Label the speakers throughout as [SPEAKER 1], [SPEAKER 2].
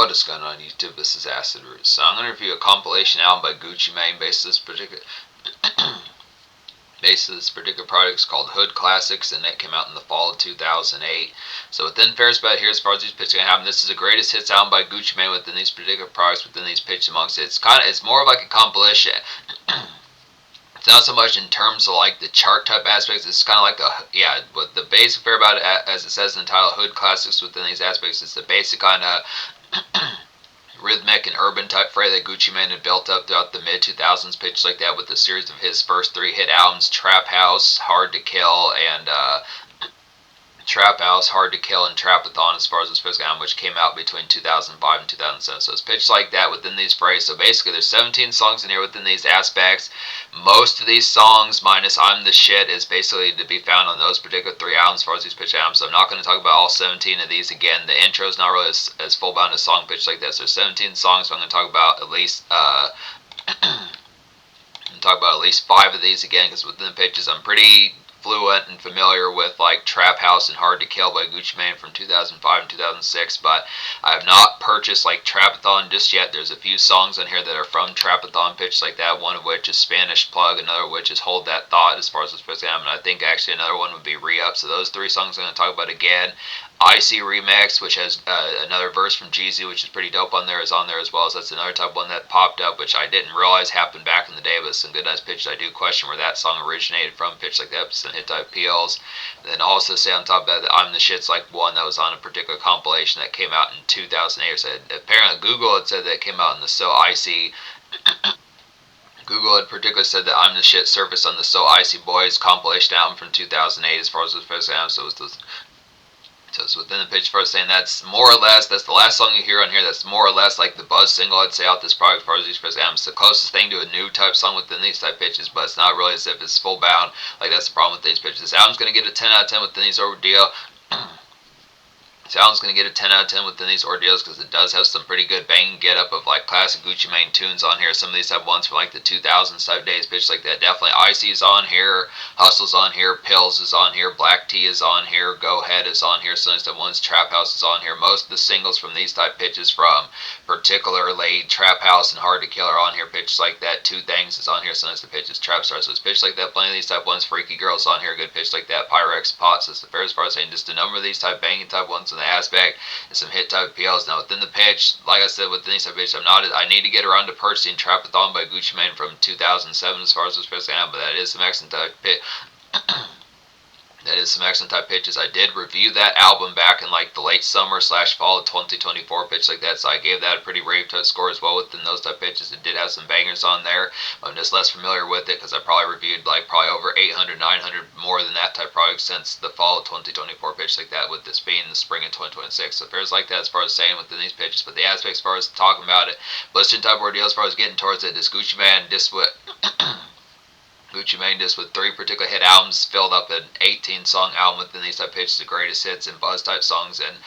[SPEAKER 1] What is going on YouTube? This is Acid Roots. So I'm going to review a compilation album by Gucci Mane based on this particular project. It's called Hood Classics, and it came out in the fall of 2008. So within Fair's about here, as far as these pitches going to happen, this is the greatest hits album by Gucci Mane within these particular products, within these pitches amongst it. It's more of like a compilation. It's not so much in terms of like the chart type aspects. It's kind of like but the basic fair about it, as it says in the title, Hood Classics. Within these aspects, it's the basic kind of rhythmic and urban type fare that Gucci Mane had built up throughout the mid 2000s, pitched like that with a series of his first 3 hit albums, Trap House, Hard to Kill, and Trapathon, as far as the specific album, which came out between 2005 and 2007. So it's pitched like that within these phrases. So basically, there's 17 songs in here within these aspects. Most of these songs, minus I'm the Shit, is basically to be found on those particular 3 albums as far as these pitch albums. So I'm not going to talk about all 17 of these again. The intro is not really as full bound as song pitch like that. So there's 17 songs, so I'm going to talk about at least talk about at least 5 of these again, because within the pitches I'm pretty fluent and familiar with, like Trap House and Hard to Kill by Gucci Mane from 2005 and 2006, but I have not purchased like Trapathon just yet. There's a few songs on here that are from Trapathon, pitched like that, one of which is Spanish Plug, another of which is Hold That Thought, as far as the specific album, and I think actually another one would be Re-Up. So those 3 songs I'm going to talk about again. Icy Remix, which has another verse from Jeezy, which is pretty dope on there, is on there as well. So that's another type one that popped up, which I didn't realize happened back in the day, but some good nice pitches. I do question where that song originated from, pitch like that, some hit type peels. And then also say on top of that I'm the Shit's like one that was on a particular compilation that came out in 2008. So apparently Google had said that it came out in the So Icy Google had particularly said that I'm the Shit surfaced on the So Icy Boys compilation album from 2008 as far as the first album. So it was So it's within the pitch first, saying that's more or less, that's the last song you hear on here, that's more or less like the buzz single I'd say out this product as far as these first albums. It's the closest thing to a new type song within these type pitches, but it's not really as if it's full bound. Like, that's the problem with these pitches. This album's going to get a 10 out of 10 within these ordeal. This album's going to get a 10 out of 10 within these ordeals, because it does have some pretty good banging get up of like classic Gucci Mane tunes on here. Some of these have ones from like the 2000s type days, pitched like that. Definitely Icy's on here, Hustle's on here, Pills is on here, Black Tea is on here, Go Ahead is on here, some of these type ones, Trap House is on here. Most of the singles from these type pitches, from particularly Trap House and Hard to Kill, are on here, pitches like that. Two Things is on here, some of the pitches, Trap Stars, so it's pitched like that. Plenty of these type ones, Freaky Girls on here, good pitch like that. Pyrex Pots is the fair, as far as saying just a number of these type banging type ones in the aspect, and some hit type PLs. Now within the pitch, like I said, within these type pitches, I need to get around to purchasing Trapathon by Gucci Mane from 2007 as far as this first album, but that is some excellent type pit. That is some excellent type pitches. I did review that album back in like the late summer / fall of 2024, pitch like that, so I gave that a pretty rave type score as well within those type pitches. It did have some bangers on there. I'm just less familiar with it because I probably reviewed like probably over 800, 900 more than that type product since the fall of 2024, pitch like that, with this being the spring of 2026. So fair's like that as far as saying within these pitches, but the aspect as far as talking about it, blistering type ordeal as far as getting towards it, this Gucci Mane just with Gucci Mane just with 3 particular hit albums, filled up an 18-song album within these type pitches, the greatest hits and buzz type songs, and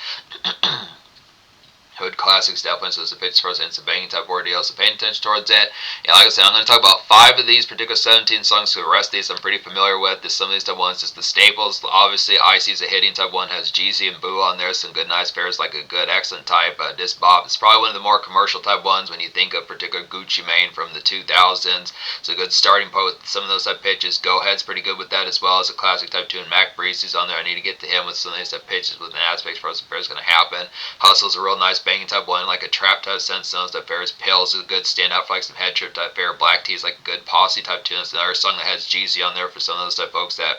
[SPEAKER 1] Hood Classics definitely, so it's a pitch first, and it's a banging type ordeal, so paying attention towards it. Yeah, like I said, I'm going to talk about 5 of these particular 17 songs, so the rest of these I'm pretty familiar with. There's some of these type ones, just the staples. Obviously, Icy's a hitting type one, has Jeezy and Boo on there, some good nice pairs, like a good excellent type. This Bop, it's probably one of the more commercial type ones when you think of particular Gucci Mane from the 2000s. It's a good starting point with some of those type pitches. Go Ahead's pretty good with that, as well as a classic type 2, and Mac Breezy's on there. I need to get to him with some of these type pitches with an aspect for us if it's going to happen. Hustle's a real nice banging type one, like a trap type sense. Those type fairs. Pills is a good standout for like some head trip type fair. Black Tea is like a good posse type tune. It's another song that has Jeezy on there for some of those type folks that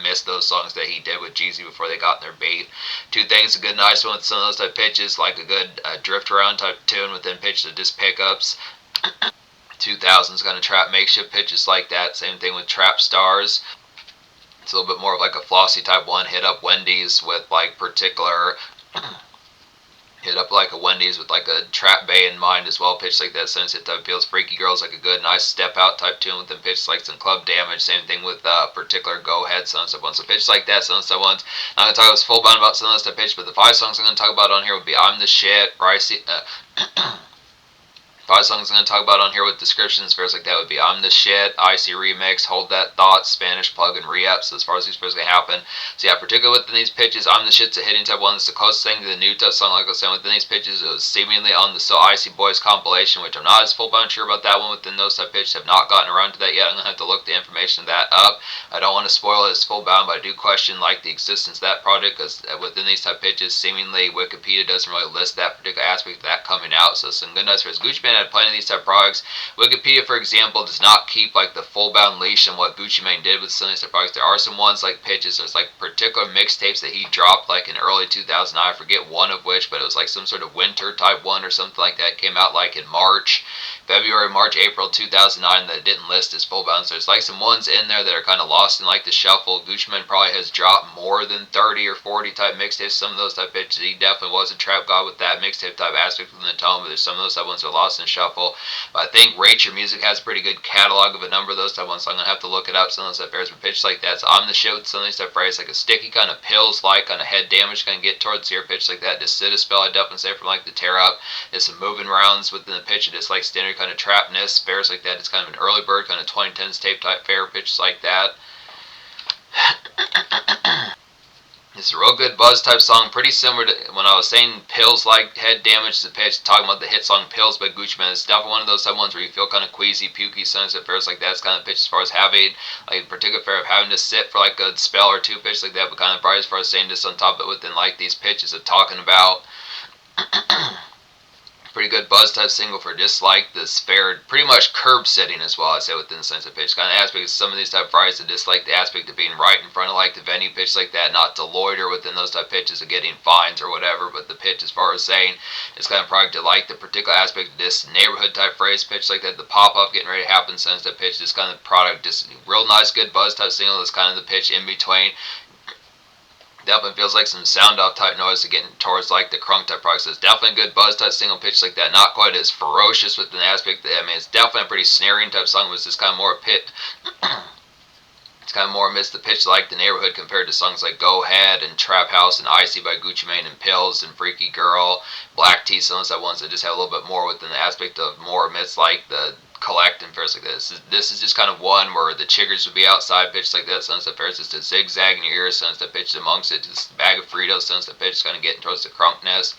[SPEAKER 1] missed those songs that he did with Jeezy before they got in their beat. Two Things, a good nice one with some of those type pitches, like a good drift around type tune within pitches of just pickups. 2000's kind of trap makeshift pitches like that. Same thing with Trap Stars. It's a little bit more of like a flossy type one. Hit Up Wendy's with like particular hit up like a Wendy's with like a trap bay in mind as well, pitch like that, sunset type feels. Freaky Girls, like a good nice step out type tune with them, pitch like some Club Damage. Same thing with particular Go Ahead, sunset ones. So pitch like that, sunset ones. I'm gonna talk full bound about some of those type pitch, but the 5 songs I'm gonna talk about on here would be I'm the Shit, Pricey, 5 probably songs I'm going to talk about on here with descriptions, fairs like that would be I'm the Shit, Icy Remix, Hold That Thought, Spanish Plug, and Re-Up. So as far as these pairs going to happen. So yeah, particularly within these pitches, I'm the Shit's a hitting type one. It's the closest thing to the new type song, like I was saying. Within these pitches, it was seemingly on the So Icy Boys compilation, which I'm not as full-blown sure about that one within those type pitches. Have not gotten around to that yet. I'm going to have to look the information of that up. I don't want to spoil it as full-bound, but I do question like the existence of that project, because within these type pitches, seemingly Wikipedia doesn't really list that particular aspect of that coming out. So some good notes for his Gucci Mane had plenty of these type of products. Wikipedia, for example, does not keep like the full-bound leash on what Gucci Mane did with some of these type of products. There are some ones like pitches. There's like particular mixtapes that he dropped like in early 2009. I forget one of which, but it was like some sort of winter type one or something like that. It came out like in February, March, April 2009 that didn't list as full-bound. So there's like some ones in there that are kind of lost in like the shuffle. Gucci Mane probably has dropped more than 30 or 40 type mixtapes. Some of those type pitches, he definitely was a trap god with that mixtape type aspect within the tone, but there's some of those type ones that are lost in shuffle. But I think Rate Your Music has a pretty good catalog of a number of those type ones, so I'm going to have to look it up. Some of those type pairs with pitches like that. So I'm the Shit with some of these type phrases, like a sticky kind of pills like kind of head damage kind of get towards the ear pitch like that. Just sit a spell, I definitely say from like the tear up. There's some moving rounds within the pitch, just like standard kind of trapness fares like that. It's kind of an early bird kind of 2010s tape type fair pitches like that. It's a real good buzz type song, pretty similar to when I was saying pills like head damage to the pitch, talking about the hit song Pills by Gucci Mane. It's definitely one of those type ones where you feel kind of queasy, pukey, sunset fares like that. It's kind of pitch as far as having, like, a particular fair of having to sit for like a spell or two pitch like that, but kind of probably as far as saying this on top of it within like these pitches of talking about pretty good buzz type single for just like this fair, pretty much curb sitting as well, I say within the sense of pitch. Kind of aspect of some of these type of fries that just like the aspect of being right in front of like the venue pitch like that, not to loiter within those type pitches of getting fines or whatever, but the pitch as far as saying it's kind of product to like the particular aspect of this neighborhood type phrase pitch like that, the pop up getting ready to happen sense type pitch, this kind of product, just real nice good buzz type single that's kind of the pitch in between. Definitely feels like some sound off type noise to getting towards like the crunk type products. So it's definitely a good buzz type single pitch like that. Not quite as ferocious with an aspect. I mean, it's definitely a pretty snaring type song. It was just kind of more pit. It's kind of more amidst the pitch like the neighborhood compared to songs like Go Ahead and Trap House and Icy by Gucci Mane and Pills and Freaky Girl, Black Tea. Some of those ones that just have a little bit more within the aspect of more amidst like the collect and fairs like this. This is just kind of one where the chiggers would be outside pitch like that. Sunset fairs just a zigzag in your ears. Sunset pitch amongst it. Just a bag of Fritos. Sunset pitch kind of getting towards the crunkness.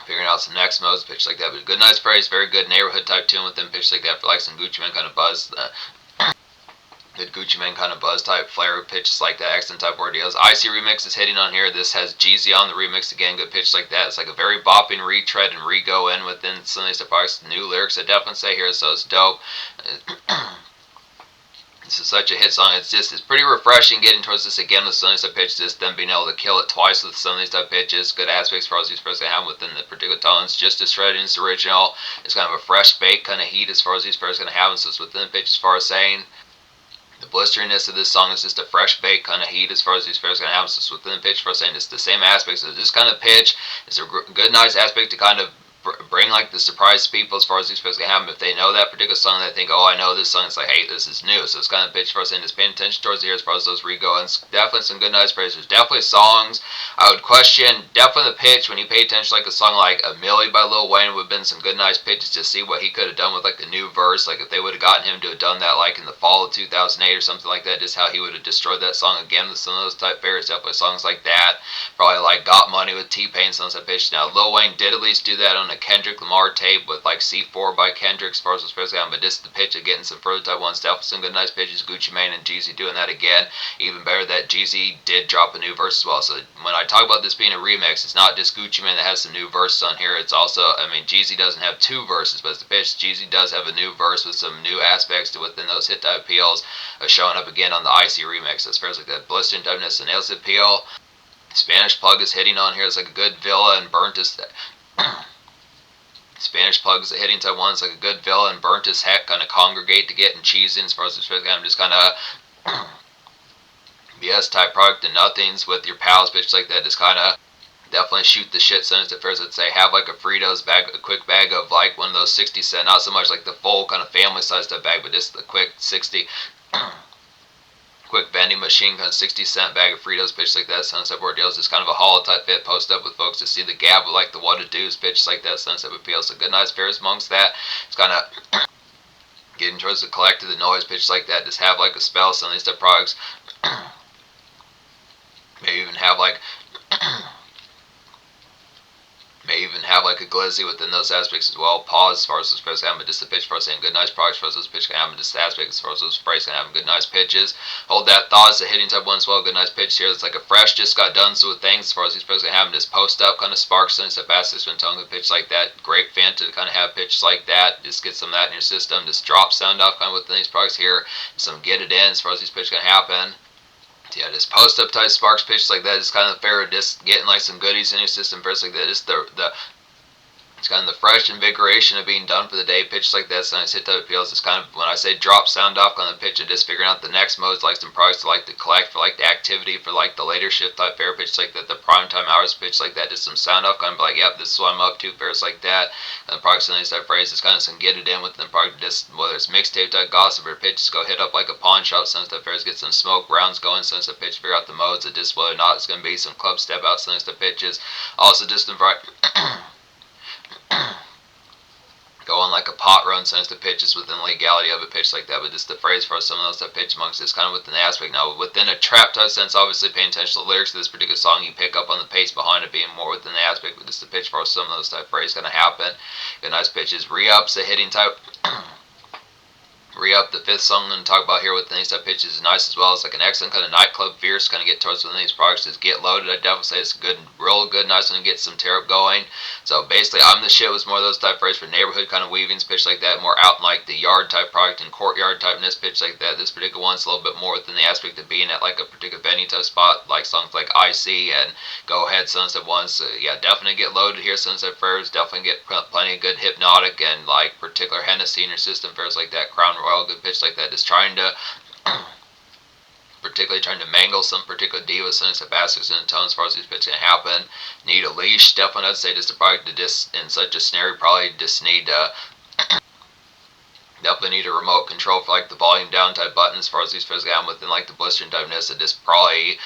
[SPEAKER 1] Figuring out some next modes pitch like that. But good nice phrase. Very good neighborhood type tune with them pitch like that for like some Gucci Mane kind of buzz. Good Gucci Mane kind of buzz type flare pitches like that, accent type ordeals. Icy Remix is hitting on here. This has Jeezy on the remix again, good pitch like that. It's like a very bopping retread and re-go in within some of these products. New lyrics I definitely say here, so it's dope. This is such a hit song. It's pretty refreshing getting towards this again with some of these type pitches, then being able to kill it twice with some of these type pitches. Good aspects for all these first they have within the particular tones. Just as shredded as the original. It's kind of a fresh bake kind of heat as far as these first going to have. So it's within the pitch as far as saying. The blisteriness of this song is just a fresh bake kind of heat as far as these fairs going to have. So it's within the pitch for saying it's the same aspects of this kind of pitch. It's a good, nice aspect to kind of bring like the surprise to people as far as these folks can have them. If they know that particular song, they think, oh, I know this song. It's like, hey, this is new. So it's kind of pitch for us and just paying attention towards the ear as far as those re-go. And definitely some good nice phrases. Definitely songs I would question. Definitely the pitch when you pay attention, like a song like A Millie by Lil Wayne would have been some good nice pitches to see what he could have done with like a new verse. Like if they would have gotten him to have done that like in the fall of 2008 or something like that, just how he would have destroyed that song again with some of those type favorites. Definitely songs like that. Probably like Got Money with T-Pain, some of that pitch. Now Lil Wayne did at least do that on a Kendrick Lamar tape with like C4 by Kendrick as far as those on, but just the pitch of getting some further type ones, definitely some good nice pitches. Gucci Mane and Jeezy doing that again. Even better that Jeezy did drop a new verse as well. So when I talk about this being a remix, it's not just Gucci Mane that has some new verses on here. It's also, I mean, Jeezy doesn't have two verses, but it's the pitch. Jeezy does have a new verse with some new aspects to within those hit type appeals showing up again on the Icy remix. As far as like that blistering typeness and nails appeal. Spanish Plug is hitting on here. It's like a good Villa and Burnt as Spanish Plug is hitting type one. It's like a good Villa and Burnt as heck kind of congregate to get and cheese in as far as I'm just kind of BS type product and nothings with your pals bitch like that. Just kind of definitely shoot the shit sentence at first. I'd say have like a Fritos bag, a quick bag of like one of those 60 cent, not so much like the full kind of family size type bag, but just the quick 60 quick vending machine, kind of 60-cent bag of Fritos, pitch like that, sunset board deals. It's kind of a hollow type fit, post up with folks to see the gap with like the what to do's, pitch like that, sunset appeal. So good nice pairs amongst that. It's kind of getting towards the collector, the noise, pitch like that. Just have like a spell, some of these type products. Maybe even have like a glizzy within those aspects as well. Pause as far as those sprays can have, but just the pitch for saying good nice products, as far as those pitch can have, and just the aspect as far as those sprays can have good nice pitches. Hold that thought, it's a hitting type one as well, good nice pitch here. It's like a fresh, just got done so with things as far as these sprays can have, and just post up, kind of sparks, and step fast, when telling the pitch like that. Great fan to kind of have pitches like that, just get some of that in your system, just drop sound off kind of within these products here, some get it in as far as these pitches can happen. Yeah, just post up type sparks pitches like that is kind of fair. Just getting like some goodies in your system first like that. Just it's kind of the fresh invigoration of being done for the day. Pitch like that, so nice hit type appeals. It's kind of when I say drop sound off on the pitch and just figuring out the next modes, like some products to like to collect for like the activity for like the later shift type fair pitch like that, the prime time hours pitch like that, just some sound off kind of like, yep, this is what I'm up to, fairs like that. And the products in these type phrases, kind of some get it in with the product, just whether it's mixtape type gossip or pitch, just go hit up like a pawn shop, some type fairs, get some smoke rounds going, some type pitch, figure out the modes of just whether or not it's going to be some club step out, some type pitches. Also just in go on like a pot run sense to pitches within the legality of a pitch like that, but just the phrase for some of those type pitch amongst is kind of within the aspect. Now within a trap type sense, obviously paying attention to the lyrics of this particular song, you pick up on the pace behind it being more within the aspect, but just the pitch for some of those type phrase going to happen. Good nice pitches, re-ups, a hitting type. Re-up, the fifth song I'm going to talk about here with these type pitches is nice as well. It's like an excellent kind of nightclub fierce kind of get towards within these products is get loaded. I definitely say it's good, real good, nice one to get some tear up going. So basically, I'm the shit was more of those type phrases for neighborhood kind of weavings, pitch like that, more out in like the yard type product and courtyard typeness pitch like that. This particular one's a little bit more within the aspect of being at like a particular venue type spot, like songs like IC and Go Ahead, Sunset Ones. So yeah, definitely get loaded here, Sunset Fairs. Definitely get plenty of good hypnotic and like particular Hennessy in your system, fairs like that, Crown Royal, good pitch like that. Just trying to particularly trying to mangle some particular diva sense of aspects and tones as far as these pitches can happen. Need a leash, definitely I'd say just a product to just in such a scenario probably just need definitely need a remote control for like the volume down type button as far as these pitches can happen within like the blistering typeness. It just probably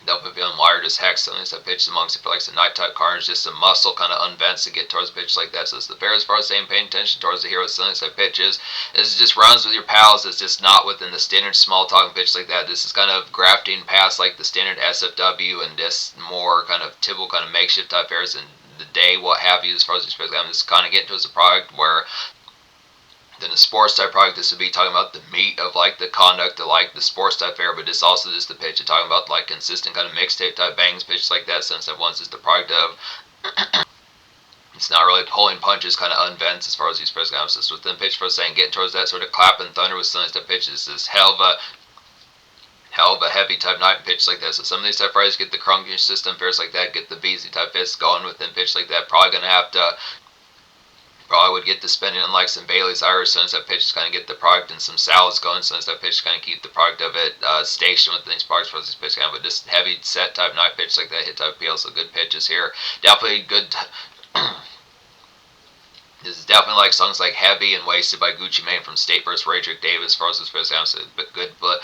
[SPEAKER 1] definitely feeling wired as heck. Some of these type pitches amongst it for like some night type carnage, just some muscle kind of unvents to get towards the pitch like that. So it's the fair as far as saying paying attention towards the hero. Some of these type pitches is just runs with your pals. It's just not within the standard small talking pitch like that. This is kind of grafting past like the standard SFW and just more kind of typical kind of makeshift type fairs and the day what have you as far as these. I'm just kind of getting towards a product where then a sports type product, this would be talking about the meat of like the conduct of like the sports type fair, but this also is the pitch of talking about like consistent kind of mixtape type bangs pitch like that, since that one's is the product of it's not really pulling punches kind of unvents as far as these press conferences within pitch for saying getting towards that sort of clap and thunder with some of these type pitches is hell of a heavy type night pitch like that. So some of these type phrases get the crunky system fairs like that, get the beezy type fists going within pitch like that. Probably gonna have to probably would get to spending on like some Bailey's Irish since that pitch is kind of get the product and some salads going since that pitch kind of keep the product of it stationed with these products for this pitch kind of, but just heavy set type night pitch like that, hit type appeal, so good pitches here. Definitely good. This is definitely like songs like Heavy and Wasted by Gucci Mane from State vs. Radrick Davis as far as this pitch sounds, but good, but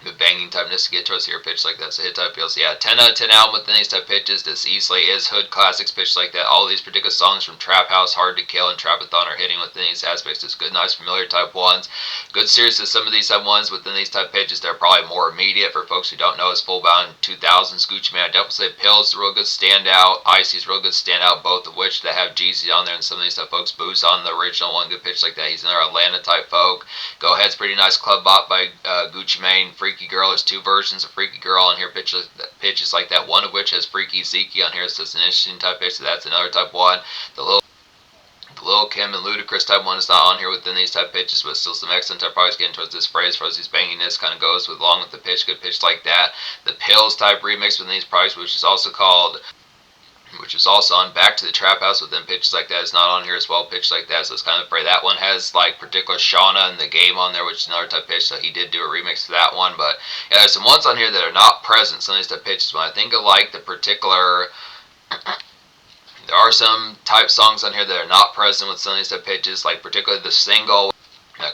[SPEAKER 1] good banging typeness to get towards here pitch like that. So hit type feels, yeah, 10 out of 10 album within these type pitches. This easily is hood classics pitch like that. All these particular songs from Trap House, Hard to Kill, and Trapathon are hitting within these aspects. It's good, nice, familiar type ones. Good series of some of these type ones within these type pitches. They're probably more immediate for folks who don't know. It's full bound 2000s Gucci Mane. I definitely say Pills is a real good standout. Icy's a real good standout, both of which that have Jeezy on there, and some of these type folks. Booze on the original one, good pitch like that. He's another Atlanta type folk. Go Ahead's pretty nice club bop by Gucci Mane. Freaky Girl, there's two versions of Freaky Girl on here, pitches like that, one of which has Freaky Zeke on here, so it's an interesting type pitch, so that's another type one. The Lil Kim and Ludacris type one is not on here within these type pitches, but still some excellent type products getting towards this phrase for these banginess kind of goes with along with the pitch, good pitch like that. The Pills type remix within these products, which is also on Back to the Trap House within pitches like that, is not on here as well, pitch like that, so it's kind of afraid that one has like particular Shauna and the Game on there, which is another type pitch, so he did do a remix to that one. But yeah, there's some ones on here that are not present, some of these type pitches. When I think of like the particular there are some type songs on here that are not present with some of these type pitches, like particularly the single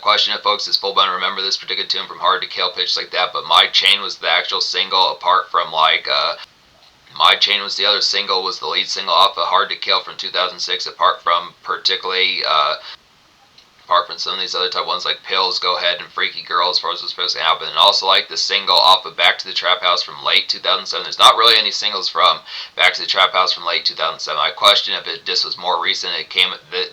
[SPEAKER 1] Question if folks is full bound remember this particular tune from Hard to Kill, pitch like that, but My Chain was the actual single apart from My Chain was the other single, was the lead single off of Hard to Kill from 2006, apart from some of these other type ones like Pills, Go Ahead, and Freaky Girl as far as what's supposed to happen. And also like the single off of Back to the Trap House from late 2007. There's not really any singles from Back to the Trap House from late 2007. I question if this was more recent.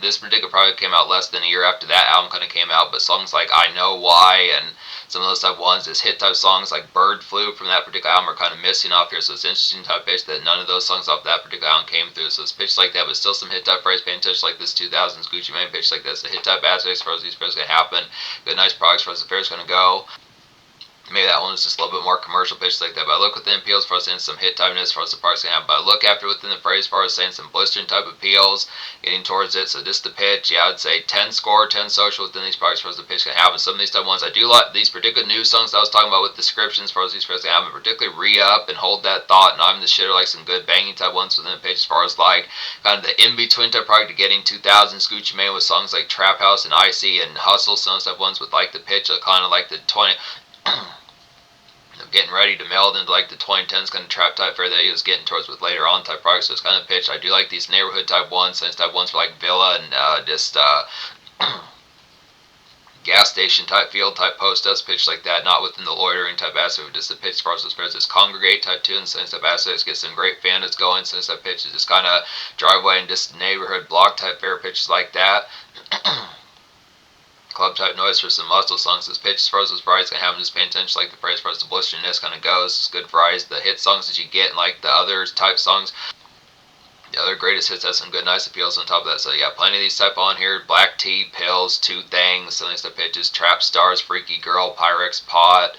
[SPEAKER 1] This particular project came out less than a year after that album kind of came out, but songs like I Know Why and some of those type ones, is hit type songs like Bird Flu from that particular album are kind of missing off here, so it's interesting type pitch that none of those songs off that particular album came through. So it's pitched like that, but still some hit type phrase paying attention like this 2000s Gucci Mane pitch like this. The hit type aspects for these pairs going to happen. Good, nice products for us. The fair's going to go. Maybe that one was just a little bit more commercial pitch like that, but I look within appeals for us in some hit typeness for us the parts going to have. But I look after within the phrase for us saying some blistering type appeals, getting towards it. So just the pitch, yeah, I'd say 10 score, 10 social within these products for us the pitch going to have. And some of these type ones, I do like these particular new songs that I was talking about with descriptions for us these pairs going to have, and particularly Re-Up and Hold That Thought, and I'm the Shitter, like some good banging type ones within the pitch as far as like kind of the in-between type product to getting 2000s Gucci Mane with songs like Trap House and Icy and Hustle, some of those type ones with like the pitch of kind of like the 20... getting ready to meld into like the 2010s kind of trap type fare that he was getting towards with later on type products. So it's kind of pitch. I do like these neighborhood type ones, since type ones for like Villa and gas station type field type post does pitch like that, not within the loitering type aspect, just the pitch as far as this congregate type tune, and since type aspects get some great fan that's going, since that pitch is just kind of driveway and just neighborhood block type fair pitches like that. Club type noise for some muscle songs. This pitch as far as those varieties can have, just paying attention like the phrase as far as the blisteriness kind of goes. It's good varieties. The hit songs that you get and like the other type songs, the other greatest hits have some good nice appeals on top of that. So yeah, plenty of these type on here. Black Tea, Pills, Two Things, some of these type pitches, Trap Stars, Freaky Girl, Pyrex Pot.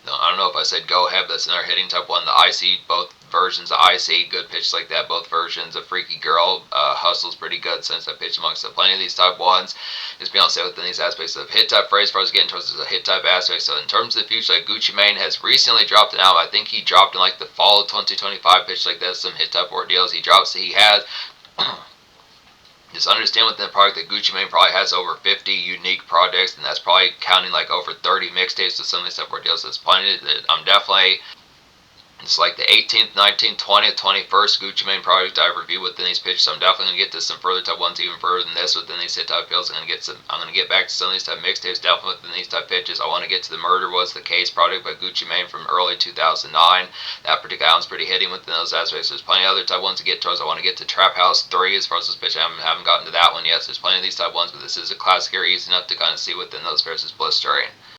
[SPEAKER 1] No, I don't know if I said Go Ahead, but that's another hitting type one. The Icy, both versions of Icy, good pitch like that. Both versions of Freaky Girl, Hustle's pretty good since I pitched amongst plenty of these type ones. Just be able to say within these aspects of hit type phrase, as far as getting towards the hit type aspect. So in terms of the future, like Gucci Mane has recently dropped an album. I think he dropped in like the fall of 2025, pitch like that. Some hit type ordeals he drops. He has. Just understand within the product that Gucci Mane probably has over 50 unique projects, and that's probably counting like over 30 mixtapes with some of these stuff ordeals. So it's plenty. I'm definitely. It's like the 18th, 19th, 20th, 21st Gucci Mane project I review within these pitches. So I'm definitely gonna get to some further type ones, even further than this within these hit type pills. I'm gonna get back to some of these type mixtapes, definitely within these type pitches. I want to get to the Murder Was the Case project by Gucci Mane from early 2009. That particular album's pretty hitting within those aspects. There's plenty of other type ones to get towards. I want to get to Trap House 3 as far as this pitch. I haven't gotten to that one yet. So there's plenty of these type ones, but this is a classic here, easy enough to kind of see within those versus blistering.